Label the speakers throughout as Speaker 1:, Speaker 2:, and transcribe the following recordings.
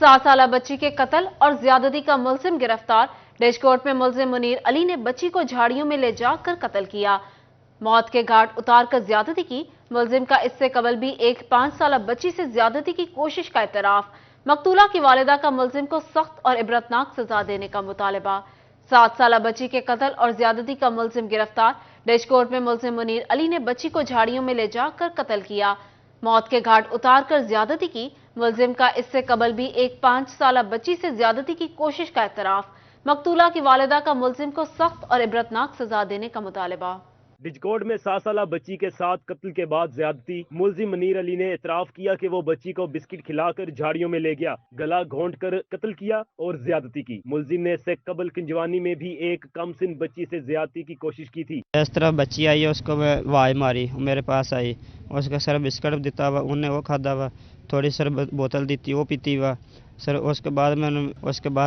Speaker 1: 7 साला बच्ची के कत्ल और ज्यादती का मुलजिम गिरफ्तार। डेजकोट में मुलजिम मुनीर अली ने बच्ची को झाड़ियों में ले जाकर कत्ल किया, मौत के घाट उतार कर ज्यादती की। मुलजिम का इससे कबल भी एक 5 साला बच्ची से ज्यादती की कोशिश का इतराफ। मकतूला की वालिदा का मुलजिम को सख्त और इबरतनाक सजा देने का मुतालबा। 7 साला बच्ची के कत्ल और ज्यादती का मुलजिम गिरफ्तार। डेजकोट में मुलजिम मुनीर अली ने बच्ची को झाड़ियों में ले जाकर कत्ल किया, मौत के घाट उतार कर ज्यादती की। मुलजिम का इससे कबल भी एक 5 साला बच्ची से ज्यादती की कोशिश का इतराफ। मकतूला की वालिदा का मुलजिम को सख्त और इबरतनाक सजा देने का मुतालबा।
Speaker 2: डिजकोट में 7 साला बच्ची के साथ कत्ल के बाद ज्यादती। मुलजिम मुनीर अली ने इतराफ किया कि वो बच्ची को बिस्किट खिलाकर झाड़ियों में ले गया, गला घोंट कर कत्ल किया और ज्यादती की। मुलजिम ने इससे कबल किंजवानी में भी एक कम सिन बच्ची से ज्यादती की कोशिश की थी।
Speaker 3: इस तरह बच्ची आई है, उसको मैं आवाज मारी, मेरे पास आई, उसका सर बिस्किट दिता हुआ, उन्हें वो खादा हुआ, थोड़ी सर बोतल दी थी वो पीती हुआ सर। उसके बाद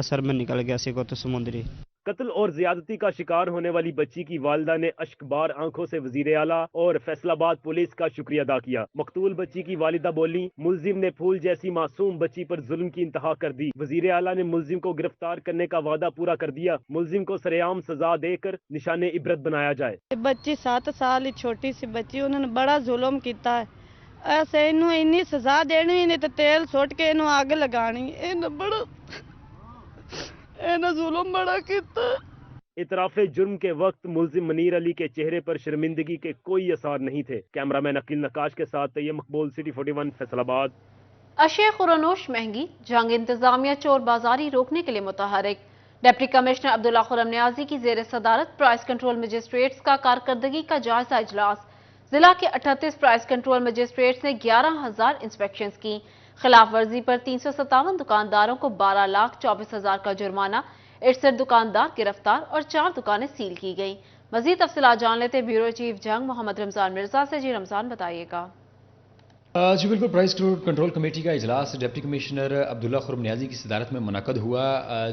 Speaker 3: सर में निकल गया सी को तो समुद्री।
Speaker 2: कत्ल और ज्यादती का शिकार होने वाली बच्ची की वालिदा ने अश्कबार आंखों से वजीर आला और फैसलाबाद पुलिस का शुक्रिया अदा किया। मकतूल बच्ची की वालिदा बोली, मुलजिम ने फूल जैसी मासूम बच्ची पर जुल्म की इंतहा कर दी। वजीर आला ने मुलजिम को गिरफ्तार करने का वादा पूरा कर दिया। मुलजिम को सरेआम सजा देकर निशाने इबरत बनाया जाए।
Speaker 4: बच्ची 7 साल छोटी सी बच्ची, उन्होंने बड़ा जुल्म किया है। ऐसे इनू इन्नी सजा देनी नहीं तो तेल सुट के इनू आग लगानी। इन्हें जुल्म बड़ा किया।
Speaker 2: इतराफे जुर्म के वक्त मुलजिम मुनीर अली के चेहरे पर शर्मिंदगी के कोई आसार नहीं थे। कैमरामैन अकील नकाश के साथ तैयब मकबूल, सिटी 41 फैसलाबाद।
Speaker 1: अशे खुरनोश महंगी, जंग इंतजामिया चोर बाजारी रोकने के लिए मुतहरिक। डिप्टी कमिश्नर अब्दुल्ला खुरम नियाजी की जेर सदारत प्राइस कंट्रोल मजिस्ट्रेट्स का कारकर्दगी का जायजा इजलास। जिला के 38 प्राइस कंट्रोल मजिस्ट्रेट्स ने 11,000 इंस्पेक्शन की। खिलाफ वर्जी पर 357 दुकानदारों को 12,24,000 का जुर्माना, 61 दुकानदार गिरफ्तार और 4 दुकानें सील की गई। मजीद तफसीलात जान लेते ब्यूरो चीफ जंग मोहम्मद रमजान मिर्जा से। जी रमजान, बताइएगा।
Speaker 5: जी बिल्कुल, प्राइस कंट्रोल कमेटी का इजलास डिप्टी कमिश्नर अब्दुल्ला खुरम नियाजी की सदारत में मुनक्कद हुआ,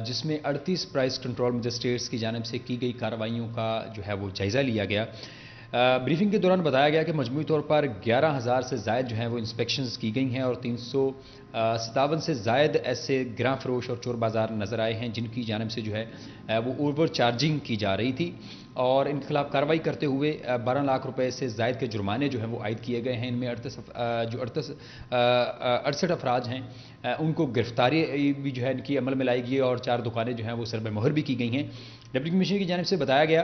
Speaker 5: जिसमें 38 प्राइस कंट्रोल मजिस्ट्रेट्स की जानिब से की गई कार्रवाइयों का जो है वो जायज़ा लिया गया। ब्रीफिंग के दौरान बताया गया कि मजमूई तौर पर 11,000 से ज़ायद जो हैं वो इंस्पेक्शंस की गई हैं और 357 से ज़ायद ऐसे गिरां फरोश और चोर बाज़ार नज़र आए हैं जिनकी जानिब से जो है वो ओवर चार्जिंग की जा रही थी और इनके खिलाफ कार्रवाई करते हुए 12 लाख रुपए से ज़ायद के जुर्माने जो हैं वो आयद किए गए हैं। इनमें 68 अफराज हैं उनको गिरफ्तारी भी जो है इनकी अमल में लाई गई और 4 दुकानें जो हैं वो सरब मोहर भी की गई हैं। डिप्टी कमिश्नर की जानिब से बताया गया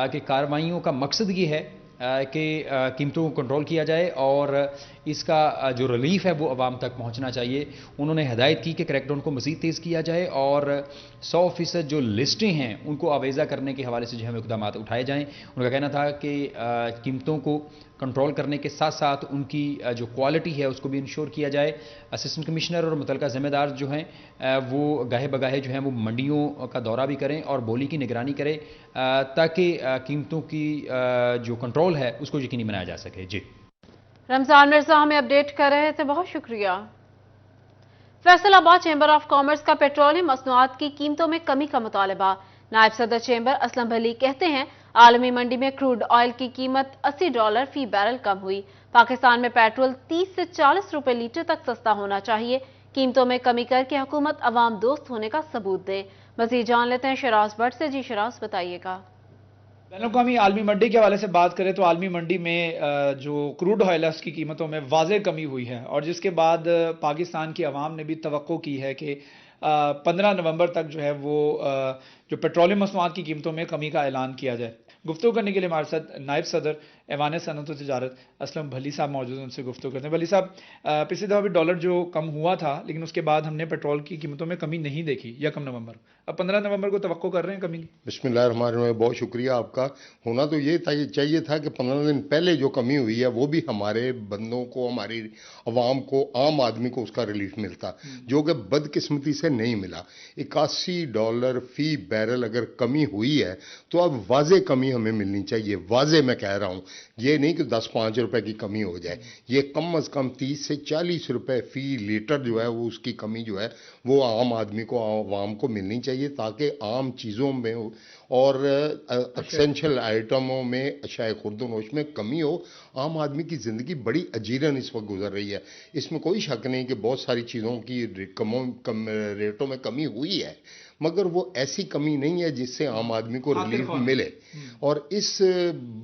Speaker 5: कि कार्रवाइयों का मकसद ये है कि कीमतों को कंट्रोल किया जाए और इसका जो रिलीफ है वो आवाम तक पहुंचना चाहिए। उन्होंने हदायत की कि क्रैकडाउन को मज़ीद तेज़ किया जाए और 100% जो लिस्टें हैं उनको आवेज़ा करने के हवाले से जो है इक़दाम उठाए जाएँ। उनका कहना था कि कीमतों को कंट्रोल करने के साथ साथ उनकी जो क्वालिटी है उसको भी इंश्योर किया जाए। असिस्टेंट कमिश्नर और मुतलका ज़िम्मेदार जो हैं वो गाहे बगाहे जो हैं वो मंडियों का दौरा भी करें और बोली की निगरानी करें ताकि कीमतों की जो कंट्रोल है उसको यकीनी बनाया जा सके। जी
Speaker 1: रमजान मिर्जा हमें अपडेट कर रहे थे, बहुत शुक्रिया। फैसलाबाद चैम्बर ऑफ कॉमर्स का पेट्रोलियम मसनूआत की कीमतों में कमी का मुतालबा। नायब सदर चैम्बर असलम भली कहते हैं आलमी मंडी में क्रूड ऑयल की कीमत $80 फी बैरल कम हुई। पाकिस्तान में पेट्रोल 30 से 40 रुपए लीटर तक सस्ता होना चाहिए। कीमतों में कमी करके हुकूमत अवाम दोस्त होने का सबूत दे। मजीद जान लेते हैं शराज भट्ट से। जी शराज, बताइएगा।
Speaker 6: बैनुल-अक़वामी आलमी मंडी के हवाले से बात करें तो आलमी मंडी में जो क्रूड ऑयल है उसकी कीमतों में वाज़ेह कमी हुई है और जिसके बाद पाकिस्तान की आवाम ने भी तवक्को की है कि 15 नवंबर तक जो है वो जो पेट्रोलियम मसनूआत की कीमतों में कमी का ऐलान किया जाए। गुफ्तगू करने के लिए हमारे साथ नायब सदर ऐवान सनअत व तिजारत असलम भली साहब मौजूद हैं, उनसे गुफ्तगू करते हैं। भली साहब, पिछली दफ़ा भी डॉलर जो कम हुआ था लेकिन उसके बाद हमने पेट्रोल की कीमतों में कमी नहीं देखी 1 नवंबर। अब 15 नवंबर को तवक्को कर रहे हैं कमी की?
Speaker 7: बिस्मिल्लाहिर्रहमानिर्रहीम, बहुत शुक्रिया आपका। होना तो ये चाहिए था कि 15 दिन पहले जो कमी हुई है वो भी हमारे बंदों को, हमारी आवाम को, आम आदमी को उसका रिलीफ मिलता, जो कि बदकिस्मती से से नहीं मिला। $81 फी बैरल अगर कमी हुई है तो अब वाज़े कमी हमें मिलनी चाहिए। वाज़े मैं कह रहा हूँ, ये नहीं कि 10-5 रुपए की कमी हो जाए, ये कम अज़ कम 30 से 40 रुपए फी लीटर जो है वो उसकी कमी जो है वो आम आदमी को, आवाम को मिलनी चाहिए, ताकि आम चीज़ों में और एसेंशियल आइटमों में, अशाए खुर्दनोश में कमी हो। आम आदमी की ज़िंदगी बड़ी अजीरन इस वक्त गुजर रही है, इसमें कोई शक नहीं कि बहुत सारी चीज़ों की रेटों में कमी हुई है, मगर वो ऐसी कमी नहीं है जिससे आम आदमी को रिलीफ मिले। और इस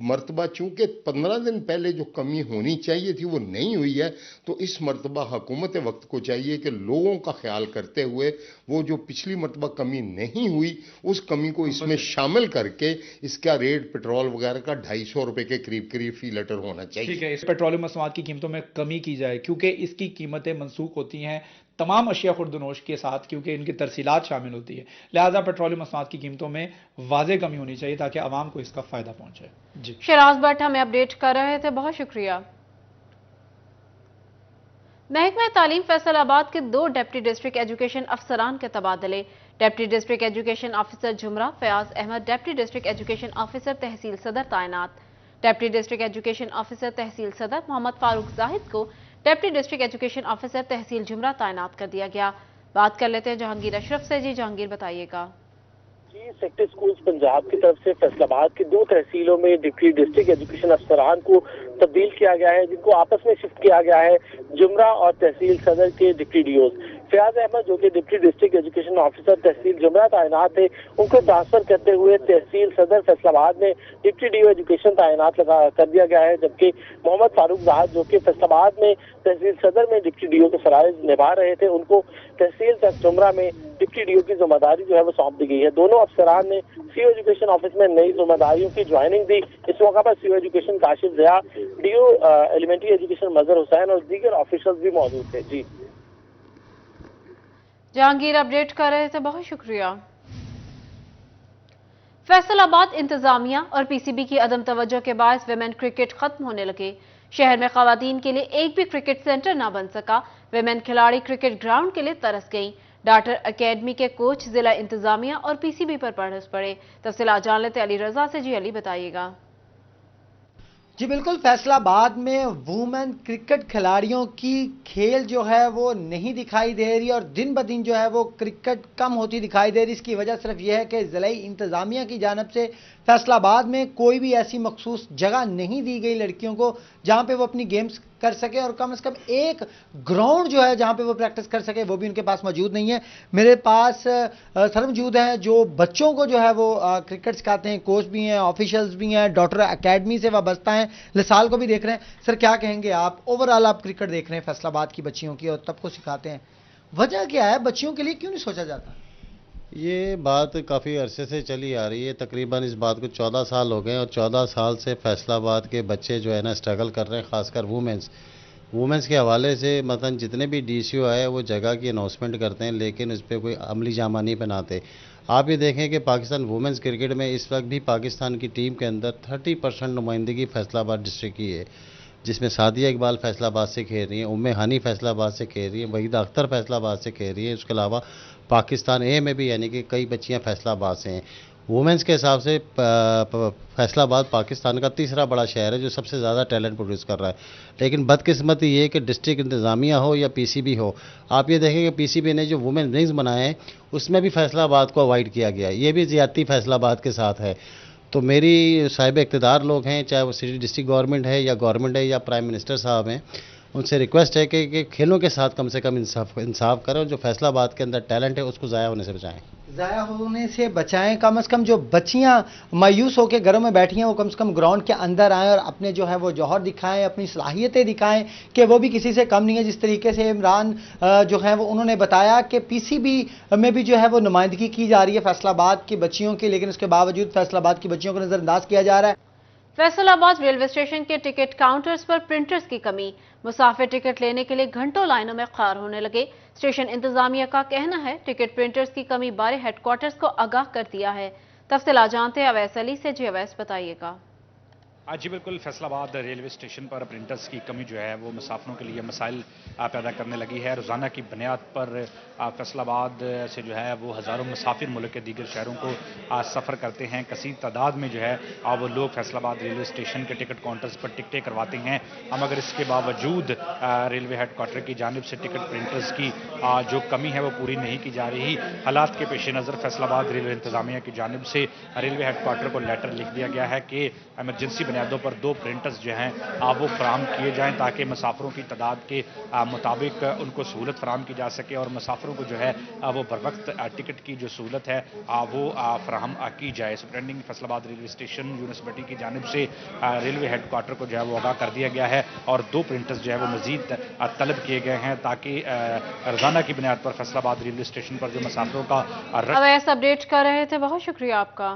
Speaker 7: मर्तबा चूंकि 15 दिन पहले जो कमी होनी चाहिए थी वो नहीं हुई है, तो इस मर्तबा हुकूमत वक्त को चाहिए कि लोगों का ख्याल करते हुए वो जो पिछली मर्तबा कमी नहीं हुई उस कमी को इसमें शामिल करके इसका रेट पेट्रोल वगैरह का 250 रुपए के करीब करीब फी लीटर होना चाहिए।
Speaker 6: ठीक है, इस पेट्रोलियम मसनूआत की कीमतों में कमी की जाए, क्योंकि इसकी कीमतें मनसूख होती हैं तमाम अशिया खुर्दनोश के साथ, क्योंकि इनकी तरसीलात शामिल होती है। लिहाजा पेट्रोलियम मसनूआत की कीमतों में वाज़े कमी होनी चाहिए ताकि आवाम को इसका फायदा पहुंचे। जी,
Speaker 1: शराज भट्ट हमें अपडेट कर रहे थे, बहुत शुक्रिया। महकमा तालीम फैसलाबाद के 2 डिप्टी डिस्ट्रिक्ट एजुकेशन अफसरान के तबादले। Deputy district education officer Jhumra Fayyaz Ahmad deputy district education officer tehsil Sadar तैनात। Deputy district education officer tehsil Sadar Mohammad Farooq Zahid को deputy district education officer tehsil Jhumra तैनात कर दिया गया। बात कर लेते हैं जहांगीर अशरफ से। जी जहांगीर, बताइएगा।
Speaker 8: जी, सेक्टर स्कूल्स पंजाब की तरफ से फैसलाबाद की 2 तहसीलों में डिप्टी डिस्ट्रिक्ट एजुकेशन अफसरान को तब्दील किया गया है, जिनको आपस में शिफ्ट किया गया है। जुमरा और तहसील सदर के डिप्टी डीओज फयाज अहमद जो कि deputy district education officer tehsil Jhumra तैनात थे, उनको ट्रांसफर करते हुए तहसील सदर फैसलाबाद में डिप्टी डीओ एजुकेशन तैनात कर दिया गया है, जबकि मोहम्मद फारूक जाहिद जो कि फैसलाबाद में तहसील सदर में डिप्टी डीओ के फराइज निभा रहे थे, उनको तहसील जुमरा में डिप्टी डीओ की जिम्मेदारी जो है वो सौंप दी गई है। दोनों अफसरान ने सीओ एजुकेशन ऑफिस में नई जिम्मेदारियों की ज्वाइनिंग दी। इस मौका पर CO education Kashif Zia, DO elementary education Mazhar Hussain और दीगर ऑफिसर्स भी मौजूद थे। जी
Speaker 1: जहांगीर अपडेट कर रहे थे, बहुत शुक्रिया। फैसलाबाद इंतजामिया और पीसीबी की अदम तवज्जो के बायस विमेन क्रिकेट खत्म होने लगे। शहर में खवातीन के लिए एक भी क्रिकेट सेंटर ना बन सका। विमेन खिलाड़ी क्रिकेट ग्राउंड के लिए तरस गईं। डाटर एकेडमी के कोच जिला इंतजामिया और पीसीबी पर बरस पड़े। तफसीलात जान लेते अली रजा से। जी अली, बताइएगा।
Speaker 9: जी बिल्कुल, फैसलाबाद में वुमेन क्रिकेट खिलाड़ियों की खेल जो है वो नहीं दिखाई दे रही और दिन ब दिन जो है वो क्रिकेट कम होती दिखाई दे रही। इसकी वजह सिर्फ यह है कि ज़िला इंतज़ामिया की जानिब से फैसलाबाद में कोई भी ऐसी मखसूस जगह नहीं दी गई लड़कियों को जहां पे वो अपनी गेम्स कर सके, और कम से कम एक ग्राउंड जो है जहां पे वो प्रैक्टिस कर सके वो भी उनके पास मौजूद नहीं है। मेरे पास सर मौजूद हैं जो बच्चों को जो है वो क्रिकेट सिखाते हैं, कोच भी हैं, ऑफिशियल्स भी हैं, डॉटर एकेडमी से वाबस्ता हैं, लिसाल को भी देख रहे हैं। सर क्या कहेंगे आप, ओवरऑल आप क्रिकेट देख रहे हैं फैसलाबाद की बच्चियों की और तब को सिखाते हैं, वजह क्या है, बच्चियों के लिए क्यों नहीं सोचा जाता?
Speaker 10: ये बात काफ़ी अरसे से चली आ रही है, तकरीबन इस बात को 14 साल हो गए और 14 साल से फैसलाबाद के बच्चे जो है ना स्ट्रगल कर रहे हैं, ख़ासकर वुमेंस के हवाले से। मतलब जितने भी डीसीओ आए वो जगह की अनाउंसमेंट करते हैं लेकिन उस पर कोई अमली जामा नहीं बनाते। आप ये देखें कि पाकिस्तान वुमेंस क्रिकेट में इस वक्त भी पाकिस्तान की टीम के अंदर 30% नुमाइंदगी फैसलाबाद डिस्ट्रिक्ट की है, जिसमें सादिया इकबाल फैसलाबाद से खेल रही हैं, उम्मे हानी फैसलाबाद से खेल रही हैं, वहीदा अख्तर फैसलाबाद से खेल रही हैं। उसके अलावा पाकिस्तान ए में भी यानी कि कई बच्चियां फैसलाबाद से हैं। वुमेंस के हिसाब से फैसलाबाद पाकिस्तान का तीसरा बड़ा शहर है जो सबसे ज़्यादा टैलेंट प्रोड्यूस कर रहा है। लेकिन बदकिस्मती ये है कि डिस्ट्रिक्ट इंतज़ामिया हो या पीसीबी हो, आप ये देखें कि पीसीबी ने जो वुमेन विंग्स बनाए हैं उसमें भी फैसलाबाद को अवॉइड किया गया, ये भी ज़्यादती फैसलाबाद के साथ है। तो मेरी साहिब इक़्तिदार लोग हैं, चाहे वो सिटी डिस्ट्रिक्ट गवर्नमेंट है या गवर्नमेंट है या प्राइम मिनिस्टर साहब हैं, उनसे रिक्वेस्ट है कि खेलों के साथ कम से कम इंसाफ करें और जो फैसलाबाद के अंदर टैलेंट है उसको ज़ाया होने से बचाएं।
Speaker 9: ज़ाया होने से बचाएं, कम से कम जो बच्चियां मायूस होकर घरों में बैठी हैं वो कम से कम ग्राउंड के अंदर आएँ और अपने जो है वो जौहर दिखाएं, अपनी सलाहियतें दिखाएं कि वो भी किसी से कम नहीं है। जिस तरीके से इमरान जो है वो उन्होंने बताया कि पीसीबी में भी जो है वो नुमाइंदगी की जा रही है फैसलाबाद की बच्चियों की, लेकिन उसके बावजूद फैसलाबाद की बच्चियों को नज़रअंदाज किया जा रहा है।
Speaker 1: फैसलाबाद रेलवे स्टेशन के टिकट काउंटर्स पर प्रिंटर्स की कमी, मुसाफिर टिकट लेने के लिए घंटों लाइनों में खार होने लगे। स्टेशन इंतजामिया का कहना है टिकट प्रिंटर्स की कमी बारे हेडक्वार्टर्स को आगाह कर दिया है। तफसीलात जानते हैं अवैस अली से। जी अवैस, बताइएगा।
Speaker 11: جی بالکل، فیصل آباد ریلوے اسٹیشن پر پرنٹرز کی کمی جو ہے وہ مسافروں کے لیے مسائل پیدا کرنے لگی ہے۔ روزانہ کی بنیاد پر فیصل آباد سے جو ہے وہ ہزاروں مسافر ملک کے دیگر شہروں کو سفر کرتے ہیں۔ کثیر تعداد میں جو ہے وہ لوگ فیصل آباد ریلوے اسٹیشن کے ٹکٹ کاؤنٹرز پر ٹکٹیں کرواتے ہیں، مگر اس کے باوجود ریلوے ہیڈ کوارٹر کی جانب سے ٹکٹ پرنٹرز کی جو کمی ہے وہ پوری نہیں کی جا رہی۔ حالات کے پیش نظر فیصل آباد ریلوے انتظامیہ کی جانب سے ریلوے ہیڈ کوارٹر کو لیٹر لکھ دیا گیا ہے کہ ایمرجنسی بنیادوں پر 2 پرنٹرز جو ہیں وہ فراہم کیے جائیں تاکہ مسافروں کی تعداد کے مطابق ان کو سہولت فراہم کی جا سکے اور مسافروں کو جو ہے وہ بر وقت ٹکٹ کی جو سہولت ہے وہ فراہم کی جائے۔ سپرنٹنڈنگ فیصل آباد ریلوے اسٹیشن یونس بٹی کی جانب سے ریلوے ہیڈ کوارٹر کو جو ہے وہ آگاہ کر دیا گیا ہے اور 2 پرنٹرز جو ہے وہ مزید طلب کیے گئے ہیں تاکہ روزانہ کی بنیاد پر فیصل آباد ریلوے اسٹیشن پر جو مسافروں کا
Speaker 1: اویس اپڈیٹ کر رہے تھے، بہت شکریہ آپ کا۔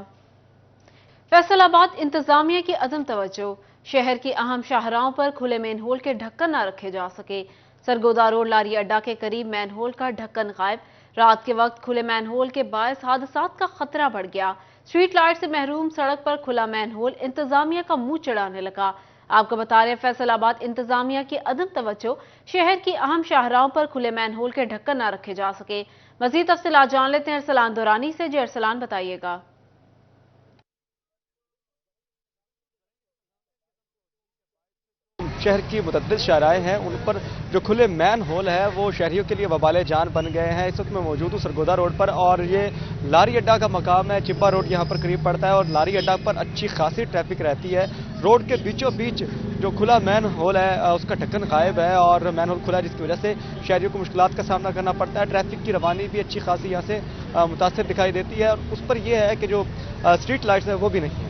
Speaker 1: فیصل آباد انتظامیہ کی عدم توجہ، شہر کی اہم شاہراہوں پر کھلے مین ہول کے ڈھکن نہ رکھے جا سکے۔ سرگودا روڈ لاری اڈا کے قریب مین ہول کا ڈھکن غائب، رات کے وقت کھلے مین ہول کے باعث حادثات کا خطرہ بڑھ گیا۔ اسٹریٹ لائٹ سے محروم سڑک پر کھلا مین ہول انتظامیہ کا منہ چڑھانے لگا۔ آپ کو بتا رہے ہیں فیصل آباد انتظامیہ کی عدم توجہ، شہر کی اہم شاہراہوں پر کھلے مین ہول کے ڈھکن نہ رکھے جا سکے۔ مزید تفصیلات جان لیتے ہیں ارسلان دورانی سے۔ جی ارسلان، بتائیے گا۔
Speaker 12: شہر کی متعدد شاہراہیں ہیں، ان پر جو کھلے مین ہول ہے وہ شہریوں کے لیے وبال جان بن گئے ہیں۔ اس وقت میں موجود ہوں سرگودا روڈ پر اور یہ لاری اڈا کا مقام ہے، چبا روڈ یہاں پر قریب پڑتا ہے اور لاری اڈا پر اچھی خاصی ٹریفک رہتی ہے۔ روڈ کے بیچوں بیچ جو کھلا مین ہول ہے اس کا ڈھکن غائب ہے اور مین ہول کھلا ہے، جس کی وجہ سے شہریوں کو مشکلات کا سامنا کرنا پڑتا ہے۔ ٹریفک کی روانی بھی اچھی خاصی یہاں سے متاثر دکھائی دیتی ہے اور اس پر یہ ہے کہ جو اسٹریٹ لائٹس ہیں وہ بھی نہیں ہیں۔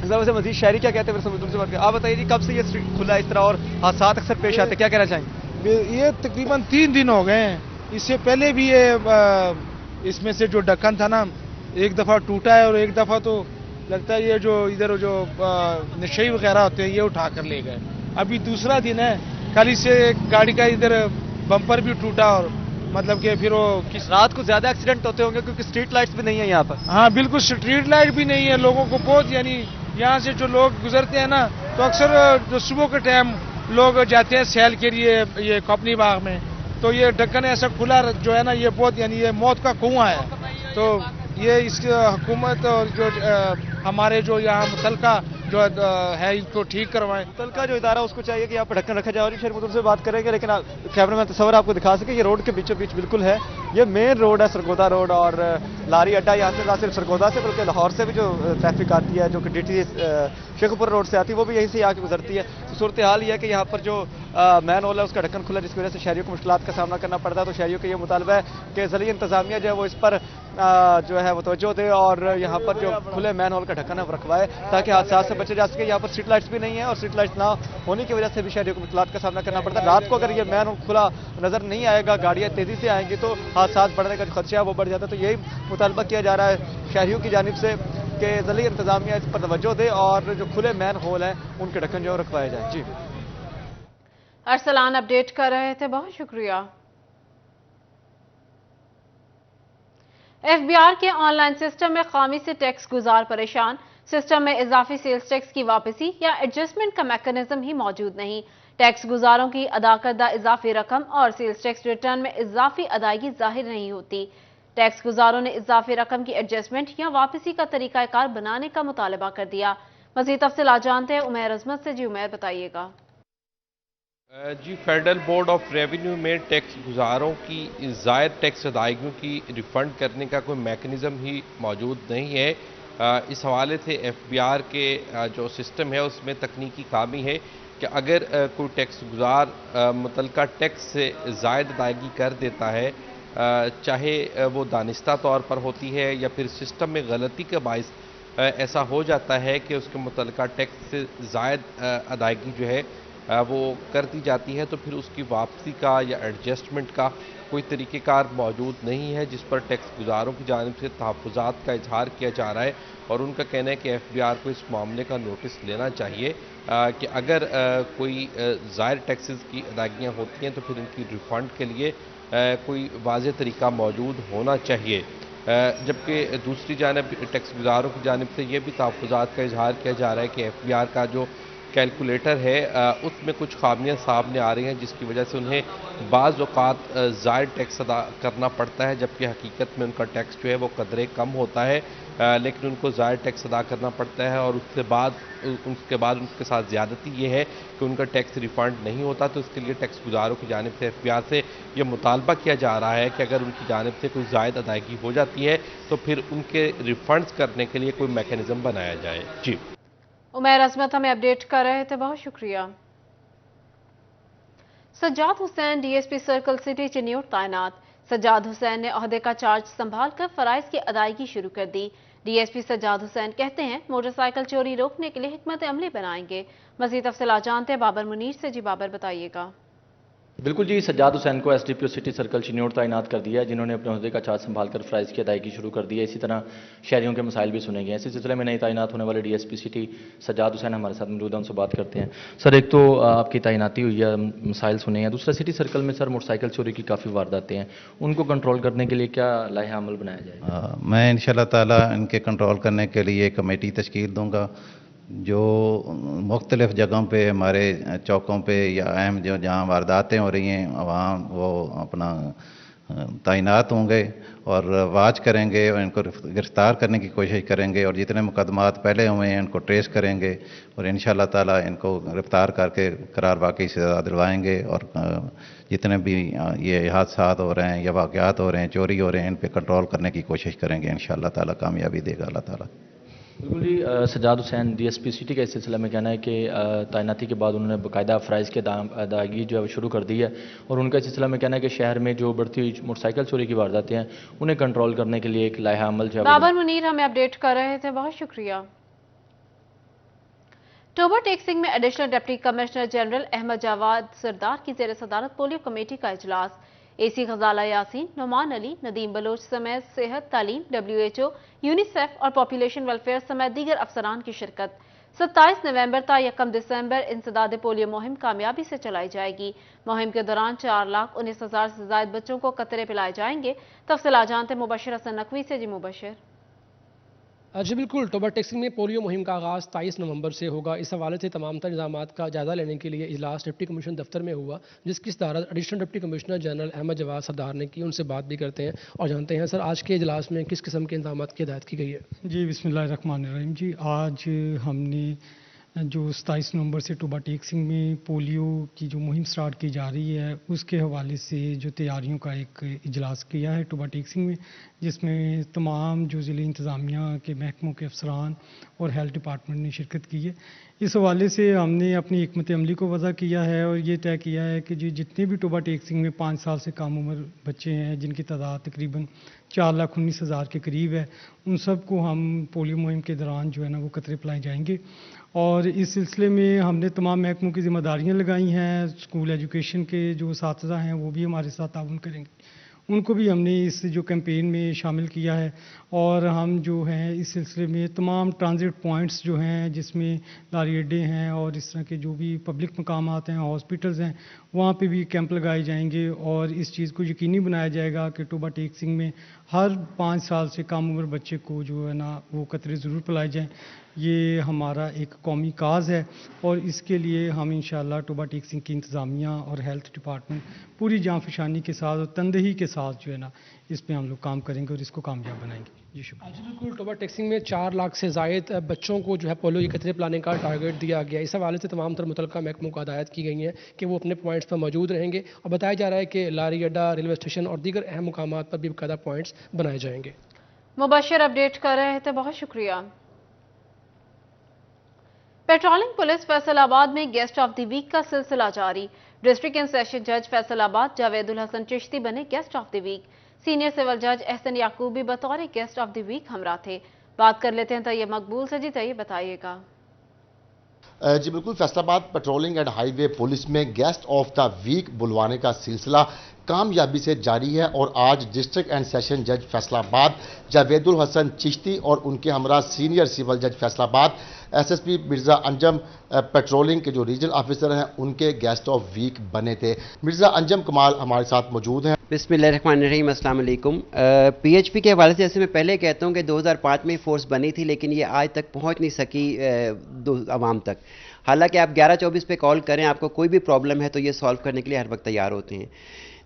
Speaker 12: اس وجہ سے مزید شہری کیا کہتے ہیں؟ آپ بتائیے جی، کب سے یہ اسٹریٹ کھلا ہے اس طرح اور حادثات اکثر پیش آتے ہیں، کیا کہنا چاہیں گے؟
Speaker 13: یہ تقریباً 3 دن ہو گئے ہیں، اس سے پہلے بھی یہ اس میں سے جو ڈھکن تھا نا ایک دفعہ ٹوٹا ہے اور ایک دفعہ تو لگتا ہے یہ جو ادھر جو نشئی وغیرہ ہوتے ہیں یہ اٹھا کر لے گئے۔ ابھی دوسرا دن ہے، کل اس سے ایک گاڑی کا ادھر بمپر بھی ٹوٹا اور مطلب کہ پھر وہ
Speaker 12: رات کو زیادہ ایکسیڈنٹ ہوتے ہوں گے کیونکہ اسٹریٹ لائٹس بھی نہیں ہیں یہاں پر۔
Speaker 13: ہاں بالکل، اسٹریٹ لائٹ بھی نہیں ہے، لوگوں کو بہت یعنی یہاں سے جو لوگ گزرتے ہیں نا تو اکثر جو صبح کے ٹائم لوگ جاتے ہیں سیل کے لیے یہ کپنی باغ میں، تو یہ ڈھکن ایسا کھلا جو ہے نا یہ بہت یعنی یہ موت کا کنواں ہے۔ تو یہ اس کی حکومت اور جو ہمارے جو یہاں متعلقہ جو ہے اس کو ٹھیک کروائیں۔
Speaker 12: متعلقہ جو ادارہ اس کو چاہیے کہ یہاں پر ڈھکن رکھا جائے اور شہر مدن سے بات کریں گے، لیکن کیمرہ مین تصور آپ کو دکھا سکے یہ روڈ کے بیچوں بیچ بالکل ہے، یہ مین روڈ ہے سرگودا روڈ اور لاری اڈا یہاں سے نہ صرف سرگودا سے بلکہ لاہور سے بھی جو ٹریفک آتی ہے جو کہ ڈی ٹی شیخ پور روڈ سے آتی ہے وہ بھی یہیں سے آ کے گزرتی ہے۔ تو صورتحال یہ ہے کہ یہاں پر جو مین ہول ہے اس کا ڈھکن کھلا جس کی وجہ سے شہریوں کو مشکلات کا سامنا کرنا پڑتا ہے۔ تو شہریوں کا یہ مطالبہ ہے کہ ضلعی انتظامیہ جو ہے وہ اس پر جو ہے وہ توجہ دے اور یہاں پر جو کھلے مین ہول کا ڈھکن ہے وہ رکھوائے تاکہ حادثات سے بچے جا سکے۔ یہاں پر اسٹریٹ لائٹس بھی نہیں ہیں اور اسٹریٹ لائٹس نہ ہونے کی وجہ سے بھی شہریوں کو مشکلات کا سامنا کرنا پڑتا ہے۔ رات کو اگر یہ مین ہول کھلا نظر نہیں آئے گا، گاڑیاں تیزی سے آئیں گی تو حادثات بڑھنے کا جو خدشہ ہے وہ بڑھ جاتا ہے۔ تو یہی مطالبہ کیا جا رہا ہے شہریوں کی جانب سے کہ ضلعی انتظامیہ اس پر توجہ دے اور جو کھلے مین ہول ہیں ان کے ڈھکن جو رکھوائے جائیں۔ جی
Speaker 1: ارسلان اپڈیٹ کر رہے تھے، بہت شکریہ۔ ایف بی آر کے آن لائن سسٹم میں خامی سے ٹیکس گزار پریشان، سسٹم میں اضافی سیلز ٹیکس کی واپسی یا ایڈجسٹمنٹ کا میکانزم ہی موجود نہیں۔ ٹیکس گزاروں کی ادا کردہ اضافی رقم اور سیلز ٹیکس ریٹرن میں اضافی ادائیگی ظاہر نہیں ہوتی۔ ٹیکس گزاروں نے اضافی رقم کی ایڈجسٹمنٹ یا واپسی کا طریقہ کار بنانے کا مطالبہ کر دیا۔ مزید تفصیلات جانتے ہیں عمیر عظمت سے۔ جی عمیر، بتائیے گا۔
Speaker 14: جی، فیڈرل بورڈ آف ریونیو میں ٹیکس گزاروں کی زائد ٹیکس ادائیگیوں کی ریفنڈ کرنے کا کوئی میکنزم ہی موجود نہیں ہے۔ اس حوالے سے ایف بی آر کے جو سسٹم ہے اس میں تکنیکی خامی ہے کہ اگر کوئی ٹیکس گزار متعلقہ ٹیکس سے زائد ادائیگی کر دیتا ہے، چاہے وہ دانستہ طور پر ہوتی ہے یا پھر سسٹم میں غلطی کے باعث ایسا ہو جاتا ہے کہ اس کے متعلقہ ٹیکس سے زائد ادائیگی جو ہے وہ کر دی جاتی ہے، تو پھر اس کی واپسی کا یا ایڈجسٹمنٹ کا کوئی طریقہ کار موجود نہیں ہے، جس پر ٹیکس گزاروں کی جانب سے تحفظات کا اظہار کیا جا رہا ہے اور ان کا کہنا ہے کہ ایف بی آر کو اس معاملے کا نوٹس لینا چاہیے کہ اگر کوئی زائد ٹیکسز کی ادائیگیاں ہوتی ہیں تو پھر ان کی ریفنڈ کے لیے کوئی واضح طریقہ موجود ہونا چاہیے۔ جبکہ دوسری جانب ٹیکس گزاروں کی جانب سے یہ بھی تحفظات کا اظہار کیا جا رہا ہے کہ ایف بی آر کا جو کیلکولیٹر ہے اس میں کچھ خامیاں سامنے آ رہی ہیں، جس کی وجہ سے انہیں بعض اوقات زائد ٹیکس ادا کرنا پڑتا ہے، جبکہ حقیقت میں ان کا ٹیکس جو ہے وہ قدرے کم ہوتا ہے، لیکن ان کو زائد ٹیکس ادا کرنا پڑتا ہے، اور اس کے بعد ان کے ساتھ زیادتی یہ ہے کہ ان کا ٹیکس ریفنڈ نہیں ہوتا۔ تو اس کے لیے ٹیکس گزاروں کی جانب سے ایف بی آر سے یہ مطالبہ کیا جا رہا ہے کہ اگر ان کی جانب سے کوئی زائد ادائیگی ہو جاتی ہے تو پھر ان کے ریفنڈز کرنے کے لیے کوئی میکینزم بنایا جائے۔ جی
Speaker 1: عمیر عظمت ہمیں اپڈیٹ کر رہے تھے، بہت شکریہ۔ Sajjad Hussain D S P circle city Chiniot تعینات۔ سجاد حسین نے عہدے کا چارج سنبھال کر فرائض کی ادائیگی شروع کر دی۔ ڈی ایس پی سجاد حسین کہتے ہیں موٹر سائیکل چوری روکنے کے لیے حکمت عملی بنائیں گے۔ مزید تفصیلات جانتے ہیں بابر منیر سے۔ جی بابر بتائیے گا۔
Speaker 15: بالکل جی، سجاد حسین کو ایس ڈی پی او سٹی سرکل چنیوٹ تعینات کر دیا ہے، جنہوں نے اپنے عہدے کا چارج سنبھال کر فرائض کی ادائیگی شروع کر دی ہے۔ اسی طرح شہریوں کے مسائل بھی سنے گئے ہیں۔ اسی سلسلے میں نئی تعینات ہونے والے D S P city Sajjad Hussain ہمارے ساتھ موجود ہیں، ان سے بات کرتے ہیں۔ سر، ایک تو آپ کی تعیناتی ہوئی ہے، مسائل سنے ہیں، دوسرا سٹی سرکل میں سر موٹر سائیکل چوری کی کافی وارداتیں ہیں، ان کو کنٹرول کرنے کے لیے کیا لائحہ عمل بنایا جائے گا؟
Speaker 16: میں انشاءاللہ تعالی ان کے کنٹرول کرنے کے لیے کمیٹی تشکیل دوں گا، جو مختلف جگہوں پہ ہمارے چوکوں پہ یا اہم جو جہاں وارداتیں ہو رہی ہیں وہاں وہ اپنا تعینات ہوں گے اور واچ کریں گے اور ان کو گرفتار کرنے کی کوشش کریں گے، اور جتنے مقدمات پہلے ہوئے ہیں ان کو ٹریس کریں گے اور انشاءاللہ تعالی ان کو گرفتار کر کے قرار واقعی سزا دلوائیں گے، اور جتنے بھی یہ حادثات ہو رہے ہیں یا واقعات ہو رہے ہیں، چوری ہو رہے ہیں، ان پہ کنٹرول کرنے کی کوشش کریں گے۔ انشاءاللہ تعالی کامیابی دے گا اللہ تعالی۔
Speaker 15: بالکل جی، Sajjad Hussain D S P city کا اس سلسلے میں کہنا ہے کہ تعیناتی کے بعد انہوں نے باقاعدہ فرائض کی ادائیگی جو ہے وہ شروع کر دی ہے، اور ان کا اس سلسلے میں کہنا ہے کہ شہر میں جو بڑھتی ہوئی موٹر سائیکل چوری کی وارداتیں ہیں انہیں کنٹرول کرنے کے لیے ایک لائحہ عمل جو ہے
Speaker 1: بابر منیر ہمیں اپڈیٹ کر رہے تھے، بہت شکریہ۔ ٹوبہ ٹیکسنگ میں additional deputy commissioner general Ahmad Jawad Sardar کی زیر صدارت پولیو کمیٹی کا اجلاس۔ اے سی غزالہ یاسین، نعمان علی، ندیم بلوچ سمیت صحت، تعلیم، WHO، یونیسیف اور پاپولیشن ویلفیئر سمیت دیگر افسران کی شرکت۔ 27 نومبر تا 1 دسمبر انسداد پولیو مہم کامیابی سے چلائی جائے گی۔ مہم کے دوران 4,19,000 سے زائد بچوں کو قطرے پلائے جائیں گے۔ تفصیلات جانتے مبشر حسن نقوی سے۔ جی مبشر۔
Speaker 17: جی بالکل، ٹوبہ ٹیکسنگ میں پولیو مہم کا آغاز 23 نومبر سے ہوگا۔ اس حوالے سے تمام تر انتظامات کا جائزہ لینے کے لیے اجلاس ڈپٹی کمشنر دفتر میں ہوا، جس کی صدارت additional deputy commissioner general Ahmad Jawad Sardar نے کی۔ ان سے بات بھی کرتے ہیں اور جانتے ہیں سر آج کے اجلاس میں کس قسم کے انتظامات کی ہدایت کی گئی ہے۔
Speaker 18: جی بسم اللہ الرحمن الرحیم۔ جی آج ہم نے جو 27 نومبر سے ٹوبہ ٹیکسنگ میں پولیو کی جو مہم سٹارٹ کی جا رہی ہے اس کے حوالے سے جو تیاریوں کا ایک اجلاس کیا ہے ٹوبہ ٹیکسنگ میں، جس میں تمام جو ضلعی انتظامیہ کے محکموں کے افسران اور ہیلتھ ڈپارٹمنٹ نے شرکت کی ہے۔ اس حوالے سے ہم نے اپنی حکمت عملی کو وضع کیا ہے اور یہ طے کیا ہے کہ جتنے بھی ٹوبہ ٹیکسنگ میں 5 سال سے کم عمر بچے ہیں، جن کی تعداد تقریباً 4,19,000 کے قریب ہے، ان سب کو ہم پولیو مہم کے دوران جو ہے نا وہ قطرے پلائے جائیں گے۔ اور اس سلسلے میں ہم نے تمام محکموں کی ذمہ داریاں لگائی ہیں۔ اسکول ایجوکیشن کے جو اساتذہ ہیں وہ بھی ہمارے ساتھ تعاون کریں گے، ان کو بھی ہم نے اس جو کیمپین میں شامل کیا ہے۔ اور ہم جو ہیں اس سلسلے میں تمام ٹرانزٹ پوائنٹس جو ہیں جس میں لاری اڈے ہیں اور اس طرح کے جو بھی پبلک مقامات ہیں، ہاسپٹلز ہیں، وہاں پہ بھی کیمپ لگائے جائیں گے اور اس چیز کو یقینی بنایا جائے گا کہ ٹوبہ ٹیکسنگ میں ہر 5 سال سے کم عمر بچے کو جو ہے نا وہ قطرے ضرور پلائے جائیں۔ یہ ہمارا ایک قومی کاز ہے اور اس کے لیے ہم انشاءاللہ ٹوبہ ٹیکسنگ کی انتظامیہ اور ہیلتھ ڈپارٹمنٹ پوری جاں فشانی کے ساتھ اور تندہی کے ساتھ جو ہے نا اس پہ ہم لوگ کام کریں گے اور اس کو کامیاب بنائیں گے۔ جی شکریہ۔
Speaker 17: جی بالکل، ٹوبہ ٹیکسنگ میں 4 لاکھ سے زائد بچوں کو جو ہے پولیو کے قطرے پلانے کا ٹارگیٹ دیا گیا۔ اس حوالے سے تمام تر متعلقہ محکموں کو ہدایت کی گئی ہیں کہ وہ اپنے پوائنٹس پر موجود رہیں گے، اور بتایا جا رہا ہے کہ لاری اڈا، ریلوے اسٹیشن اور دیگر اہم مقامات پر بھی باقاعدہ پوائنٹس بنائے جائیں گے۔
Speaker 1: مبشر اپڈیٹ کر رہے تھے، بہت شکریہ۔ پیٹرولنگ پولیس فیصل آباد میں گیسٹ آف دی ویک کا سلسلہ جاری۔ ڈسٹرکٹ اینڈ سیشن جج فیصل آباد جاوید الحسن چشتی بنے guest of the week. Senior civil جج احسن یعقوب بھی بطور گیسٹ آف دی ویک ہمراہ تھے۔ بات کر لیتے ہیں طیب مقبول سے۔ جی طیب بتائیے گا۔
Speaker 19: جی بالکل، فیصل آباد patrolling and high way police میں گیسٹ آف دا ویک بلوانے کا سلسلہ کامیابی سے جاری ہے اور آج ڈسٹرکٹ اینڈ سیشن جج فیصل آباد جاوید الحسن چشتی اور ان کے ہمراہ سینئر سول جج فیصل آباد SSP मिर्ज़ा अंजम पेट्रोलिंग के जो रीजनल ऑफिसर हैं उनके गेस्ट ऑफ वीक बने थे। मिर्ज़ा अंजम कमाल हमारे साथ मौजूद हैं।
Speaker 20: बिस्मिल्लाहिर्रहमानिर्रहीम, अस्सलाम वालेकुम। PHP के हवाले से जैसे मैं पहले कहता हूँ कि 2005 में फोर्स बनी थी, लेकिन ये आज तक पहुँच नहीं सकी आवाम तक। हालांकि आप 1124 पे कॉल करें, आपको कोई भी प्रॉब्लम है तो ये सॉल्व करने के लिए हर वक्त तैयार होते हैं।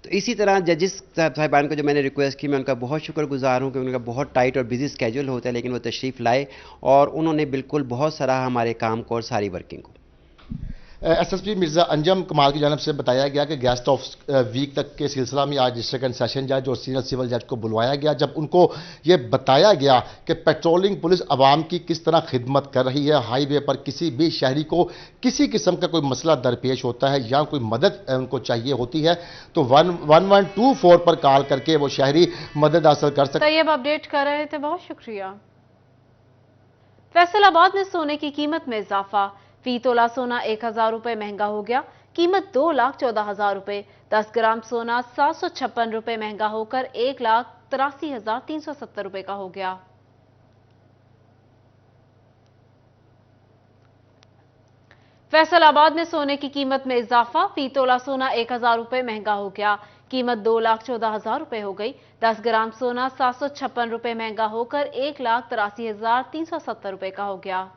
Speaker 20: तो इसी तरह जजिस साहिबान को जो मैंने रिक्वेस्ट की, मैं उनका बहुत शुक्रगुजार हूँ कि उनका बहुत टाइट और बिजी स्केड्यूल होता है, लेकिन वो तशरीफ़ लाए और उन्होंने बिल्कुल बहुत सराहा हमारे काम को और सारी वर्किंग को।
Speaker 19: SSP मिर्ज़ा अंजम कमाल की जानब से बताया गया कि गेस्ट ऑफ वीक तक के सिलसिला में आज डिस्ट्रिक्ट एंड सेशन जज और सीनियर सिविल जज को बुलवाया गया, जब उनको ये बताया गया कि पेट्रोलिंग पुलिस आवाम की किस तरह खिदमत कर रही है। हाईवे पर किसी भी शहरी को किसी किस्म का कोई मसला दरपेश होता है या कोई मदद उनको चाहिए होती है तो 1124 पर कॉल करके वो शहरी मदद हासिल कर सकते।
Speaker 1: तैयब अपडेट कर रहे थे, बहुत शुक्रिया। फैसलाबाद में सोने की कीमत में इजाफा, फी तोला सोना 1000 रुपए महंगा हो गया, कीमत 2,14,000 रुपए। 10 ग्राम सोना 756 रुपए महंगा होकर 1,83,370 रुपए का हो गया। फैसलाबाद में सोने की कीमत में इजाफा, फी तोला सोना 1000 रुपए महंगा हो गया, कीमत 2,14,000 रुपए हो गई। 10 ग्राम सोना 756 रुपए महंगा होकर 1,83,370 रुपए का हो गया।